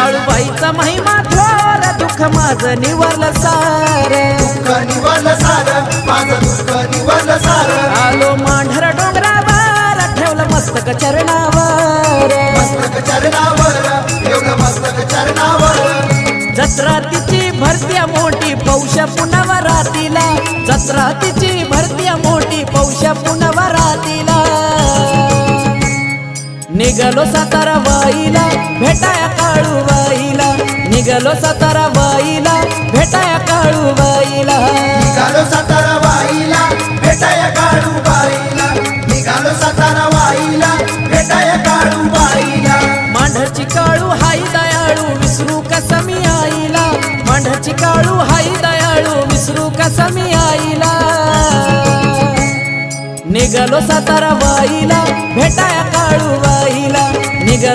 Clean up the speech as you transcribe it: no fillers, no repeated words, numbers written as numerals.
काळूबाईचा महिमा थोर, दुःख माझं निवरलं सार, दुःख निवरलं सार, माझं दुःख निवरलं सार. आलो मांढर डोंगरावर, ठेवलं मस्तक चरणावर, मस्तक चरणावर, एवढं मस्तक चरणावर. जत्रा तिची भरत्या मोठी पौष पुनवरातीला, जत्रा तिची भरत्या मोठी पौष पुनवरातीला. निघालो सातारा वाईला, भेटाया काळूबाईला, निघालो सातारा वाईला, भेटाया काळूबाईला. निघालो सातारा वाईला, भेटाया काळूबाईला, निघालो सातारा वाईला, भेटाया काळूबाईला. मांढरची काळू हाई दयाळू, विसरू कसा मी आईला, मांढरची काळू हाई दयाळू, विसरू कसा मी आईला. निघालो सातारा वाईला, भेटाया काळूबाईला, निघालो